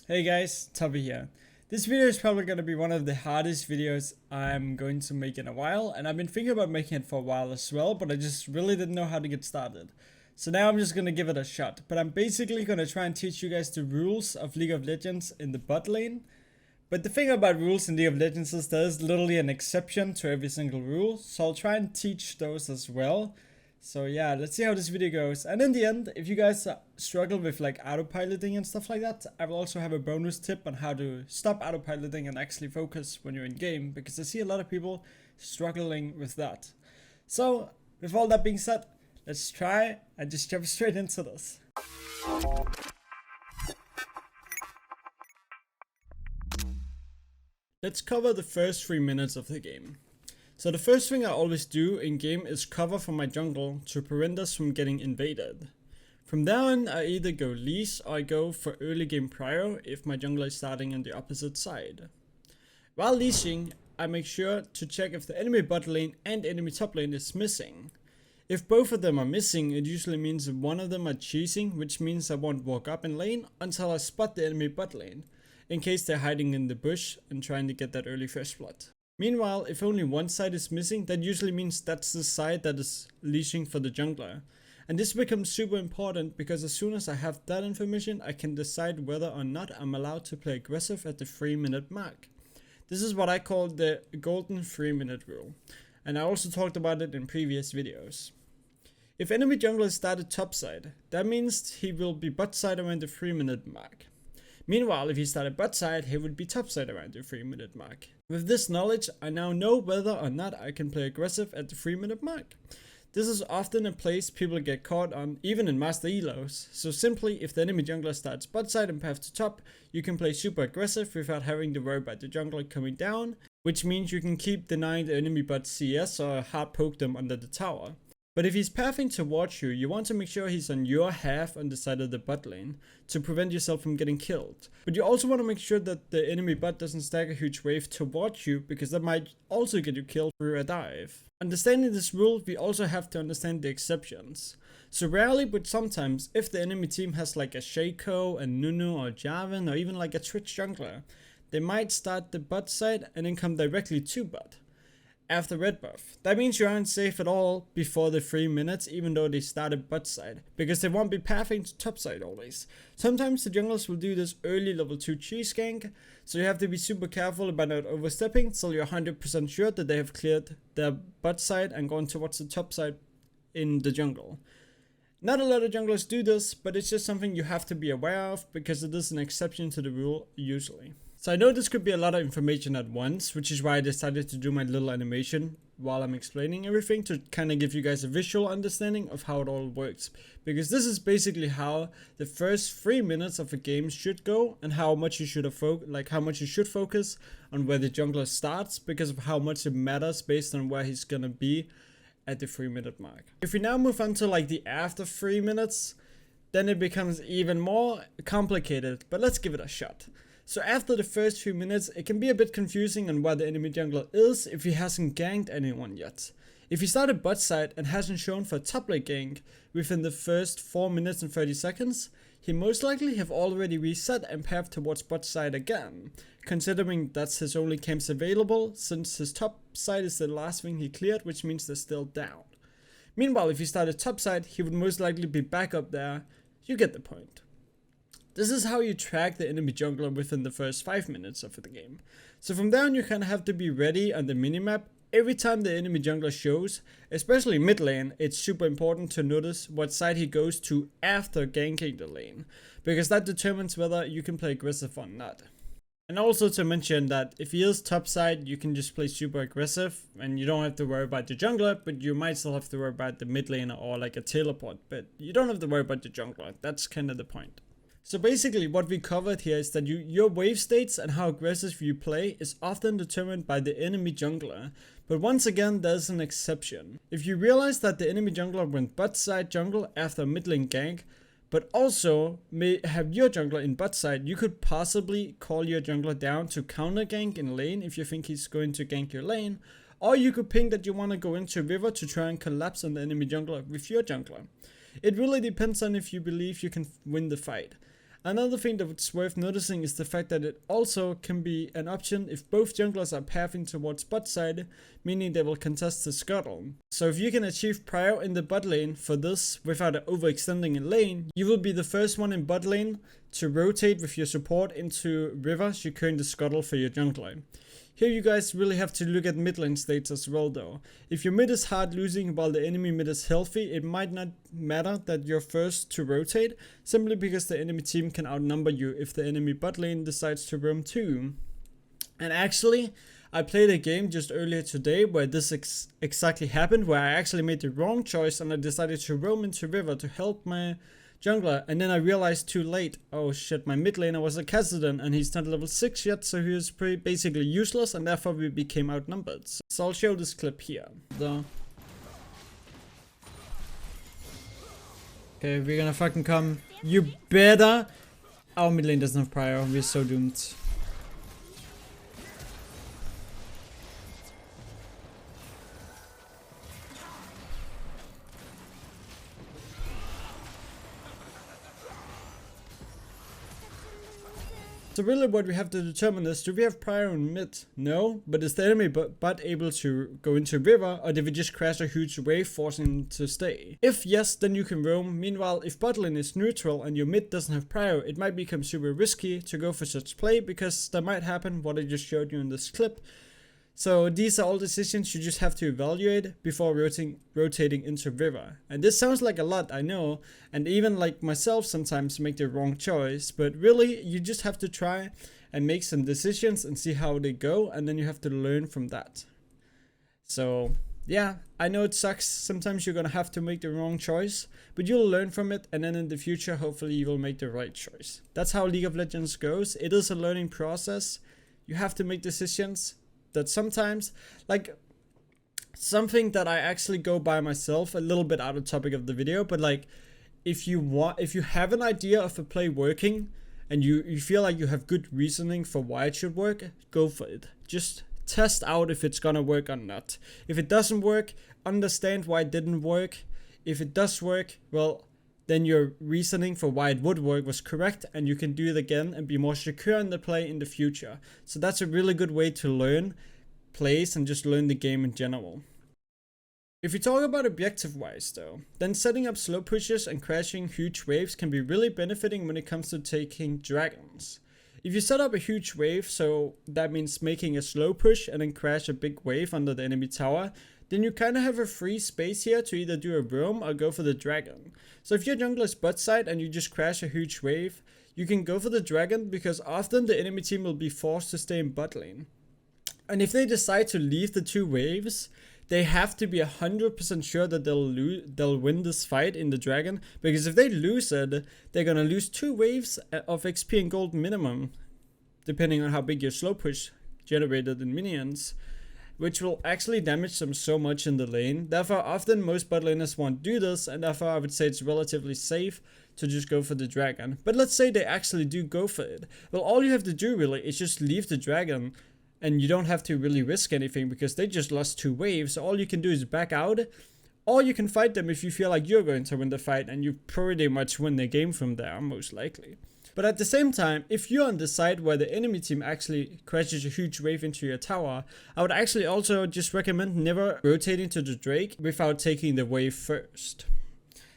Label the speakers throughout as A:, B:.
A: Hey guys, Toppe here. This video is probably going to be one of the hardest videos I'm going to make in a while, and I've been thinking about making it for a while as well, but I just really didn't know how to get started. So now I'm just going to give it a shot, but I'm basically going to try and teach you guys the rules of League of Legends in the bot lane. But the thing about rules in League of Legends is there is literally an exception to every single rule, so I'll try and teach those as well. So yeah, let's see how this video goes. And in the end, if you guys struggle with like autopiloting and stuff like that, I will also have a bonus tip on how to stop autopiloting and actually focus when you're in game, because I see a lot of people struggling with that. So with all that being said, let's try and just jump straight into this. Let's cover the first 3 minutes of the game. So the first thing I always do in game is cover for my jungle to prevent us from getting invaded. From there on, I either go leash or I go for early game prio if my jungler is starting on the opposite side. While leashing, I make sure to check if the enemy bot lane and enemy top lane is missing. If both of them are missing, it usually means that one of them are cheesing, which means I won't walk up in lane until I spot the enemy bot lane, in case they're hiding in the bush and trying to get that early first blood. Meanwhile, if only one side is missing, that usually means that's the side that is leashing for the jungler. And this becomes super important because as soon as I have that information, I can decide whether or not I'm allowed to play aggressive at the 3-minute mark. This is what I call the golden 3-minute rule, and I also talked about it in previous videos. If enemy jungler started top side, that means he will be bot side around the 3-minute mark. Meanwhile, if he started bot side, he would be top side around the 3-minute mark. With this knowledge, I now know whether or not I can play aggressive at the 3-minute mark. This is often a place people get caught on, even in master elos. So simply, if the enemy jungler starts bot side and path to top, you can play super aggressive without having to worry about the jungler coming down, which means you can keep denying the enemy bot CS or hard poke them under the tower. But if he's pathing towards you, you want to make sure he's on your half on the side of the bot lane to prevent yourself from getting killed. But you also want to make sure that the enemy bot doesn't stack a huge wave towards you, because that might also get you killed through a dive. Understanding this rule, we also have to understand the exceptions. So rarely, but sometimes, if the enemy team has like a Shaco, a Nunu or Jarvan, or even like a Twitch jungler, they might start the bot side and then come directly to bot after red buff. That means you aren't safe at all before the 3 minutes, even though they started bot side, because they won't be pathing to top side always. Sometimes the junglers will do this early level 2 cheese gank, so you have to be super careful about not overstepping till you're 100% sure that they have cleared their bot side and gone towards the top side in the jungle. Not a lot of junglers do this, but it's just something you have to be aware of, because it is an exception to the rule usually. So I know this could be a lot of information at once, which is why I decided to do my little animation while I'm explaining everything, to kind of give you guys a visual understanding of how it all works. Because this is basically how the first 3 minutes of a game should go, and how much you should focus on where the jungler starts, because of how much it matters based on where he's gonna be at the 3-minute mark. If we now move on to like the after 3 minutes, then it becomes even more complicated, but let's give it a shot. So after the first few minutes, it can be a bit confusing on where the enemy jungler is if he hasn't ganked anyone yet. If he started bot side and hasn't shown for a top lane gank within the first 4 minutes and 30 seconds, he most likely have already reset and pathed towards bot side again, considering that's his only camps available, since his top side is the last thing he cleared, which means they're still down. Meanwhile, if he started top side, he would most likely be back up there. You get the point. This is how you track the enemy jungler within the first 5 minutes of the game. So from there on, you kind of have to be ready on the minimap. Every time the enemy jungler shows, especially mid lane, it's super important to notice what side he goes to after ganking the lane, because that determines whether you can play aggressive or not. And also to mention that if he is top side, you can just play super aggressive and you don't have to worry about the jungler, but you might still have to worry about the mid laner or like a teleport, but you don't have to worry about the jungler. That's kind of the point. So basically what we covered here is that your wave states and how aggressive you play is often determined by the enemy jungler. But once again, there's an exception. If you realize that the enemy jungler went bot side jungle after a mid lane gank, but also may have your jungler in bot side, you could possibly call your jungler down to counter gank in lane if you think he's going to gank your lane. Or you could ping that you want to go into river to try and collapse on the enemy jungler with your jungler. It really depends on if you believe you can win the fight. Another thing that's worth noticing is the fact that it also can be an option if both junglers are pathing towards bot side, meaning they will contest the scuttle. So if you can achieve prio in the bot lane for this without overextending in lane, you will be the first one in bot lane to rotate with your support into river, securing the scuttle for your jungler. Here you guys really have to look at mid lane states as well though. If your mid is hard losing while the enemy mid is healthy, it might not matter that you're first to rotate, simply because the enemy team can outnumber you if the enemy bot lane decides to roam too. And actually, I played a game just earlier today where this exactly happened, where I actually made the wrong choice and I decided to roam into river to help my jungler, and then I realized too late, oh shit, my mid laner was a Kassadin and he's not level 6 yet, so he was basically useless and therefore we became outnumbered. So I'll show this clip here. Okay, we're gonna fucking come. You better. Our mid lane doesn't have prio, we're so doomed. So really what we have to determine is, do we have prio in mid? No, but is the enemy bot able to go into river, or did we just crash a huge wave forcing them to stay? If yes, then you can roam. Meanwhile, if bot lane is neutral and your mid doesn't have prio, it might become super risky to go for such play, because that might happen what I just showed you in this clip. So these are all decisions you just have to evaluate before rotating into river. And this sounds like a lot, I know, and even like myself sometimes make the wrong choice, but really you just have to try and make some decisions and see how they go, and then you have to learn from that. So yeah, I know it sucks, sometimes you're gonna have to make the wrong choice, but you'll learn from it, and then in the future hopefully you will make the right choice. That's how League of Legends goes. It is a learning process. You have to make decisions that sometimes, like, something that I actually go by myself, a little bit out of topic of the video, but like, if you have an idea of a play working and you feel like you have good reasoning for why it should work, go for it. Just test out if it's gonna work or not. If it doesn't work, understand why it didn't work. If it does work, well, then your reasoning for why it would work was correct, and you can do it again and be more secure in the play in the future. So that's a really good way to learn plays and just learn the game in general. If you talk about objective wise though, then setting up slow pushes and crashing huge waves can be really benefiting when it comes to taking dragons. If you set up a huge wave, so that means making a slow push and then crash a big wave under the enemy tower, then you kind of have a free space here to either do a roam or go for the dragon. So if your jungler is bot side and you just crash a huge wave, you can go for the dragon, because often the enemy team will be forced to stay in bot lane. And if they decide to leave the two waves, they have to be 100% sure that they'll win this fight in the dragon, because if they lose it, they're gonna lose 2 waves of XP and gold minimum, depending on how big your slow push generated in minions, which will actually damage them so much in the lane. Therefore, often most bot laners won't do this, and therefore I would say it's relatively safe to just go for the dragon. But let's say they actually do go for it. Well, all you have to do really is just leave the dragon, and you don't have to really risk anything, because they just lost 2 waves. So all you can do is back out, or you can fight them if you feel like you're going to win the fight, and you pretty much win the game from there, most likely. But at the same time, if you're on the side where the enemy team actually crashes a huge wave into your tower, I would actually also just recommend never rotating to the Drake without taking the wave first.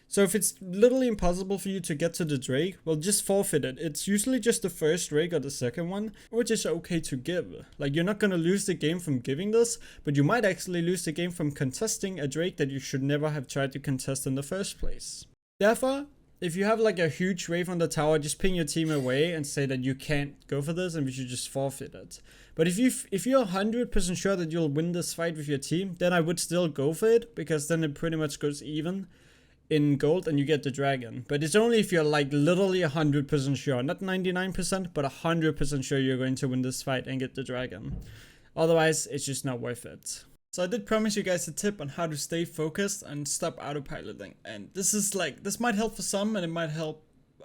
A: So if it's literally impossible for you to get to the Drake, well, just forfeit it. It's usually just the first Drake or the second one, which is okay to give. Like, you're not gonna lose the game from giving this, but you might actually lose the game from contesting a Drake that you should never have tried to contest in the first place. Therefore, if you have like a huge wave on the tower, just ping your team away and say that you can't go for this and we should just forfeit it. But if you're 100% sure that you'll win this fight with your team, then I would still go for it, because then it pretty much goes even in gold and you get the dragon. But it's only if you're like literally 100% sure, not 99%, but 100% sure you're going to win this fight and get the dragon. Otherwise, it's just not worth it. So I did promise you guys a tip on how to stay focused and stop autopiloting, and this might help for some, and it might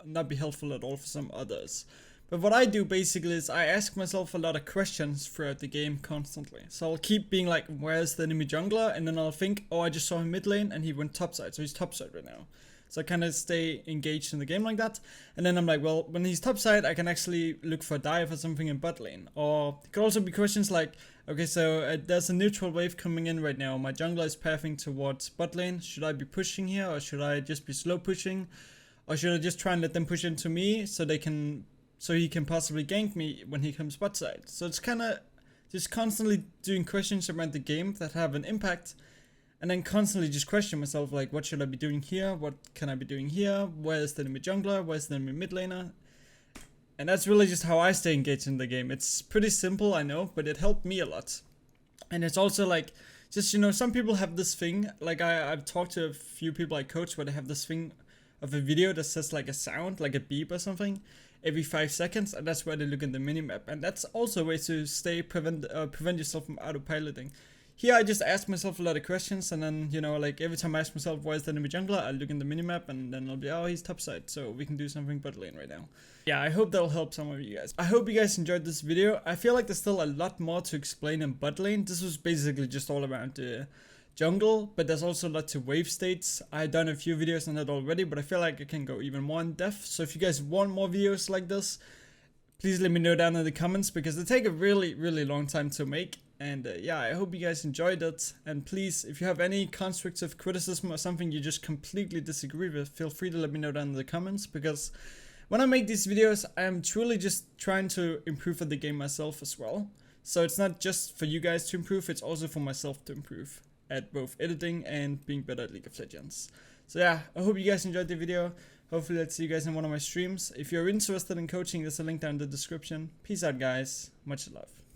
A: not be helpful at all for some others. But what I do basically is I ask myself a lot of questions throughout the game constantly. So I'll keep being like, where's the enemy jungler? And then I'll think, oh, I just saw him mid lane and he went topside, so he's topside right now. So I kind of stay engaged in the game like that. And then I'm like, well, when he's top side, I can actually look for a dive or something in bot lane. Or it could also be questions like, okay, so there's a neutral wave coming in right now. My jungler is pathing towards bot lane. Should I be pushing here, or should I just be slow pushing? Or should I just try and let them push into me so he can possibly gank me when he comes bot side? So it's kind of just constantly doing questions around the game that have an impact. And then constantly just question myself, like, what should I be doing here? What can I be doing here? Where is the enemy jungler? Where's the enemy mid laner? And that's really just how I stay engaged in the game. It's pretty simple, I know, but it helped me a lot. And it's also like, just, you know, some people have this thing, like I've talked to a few people I coach where they have this thing of a video that says like a sound, like a beep or something, every 5 seconds, and that's where they look in the minimap. And that's also a way to prevent yourself from autopiloting. Here I just ask myself a lot of questions, and then, you know, like every time I ask myself where's the enemy jungler, I'll look in the minimap, and then I'll be, oh, he's top side, so we can do something bot lane right now. Yeah, I hope that'll help some of you guys. I hope you guys enjoyed this video. I feel like there's still a lot more to explain in bot lane. This was basically just all around the jungle, but there's also a lot to wave states. I've done a few videos on that already, but I feel like I can go even more in depth. So if you guys want more videos like this, please let me know down in the comments, because they take a really, really long time to make. And yeah, I hope you guys enjoyed it. And please, if you have any constructive criticism or something you just completely disagree with, feel free to let me know down in the comments, because when I make these videos, I am truly just trying to improve at the game myself as well. So it's not just for you guys to improve, it's also for myself to improve at both editing and being better at League of Legends. So yeah, I hope you guys enjoyed the video. Hopefully I'll see you guys in one of my streams. If you're interested in coaching, there's a link down in the description. Peace out, guys. Much love.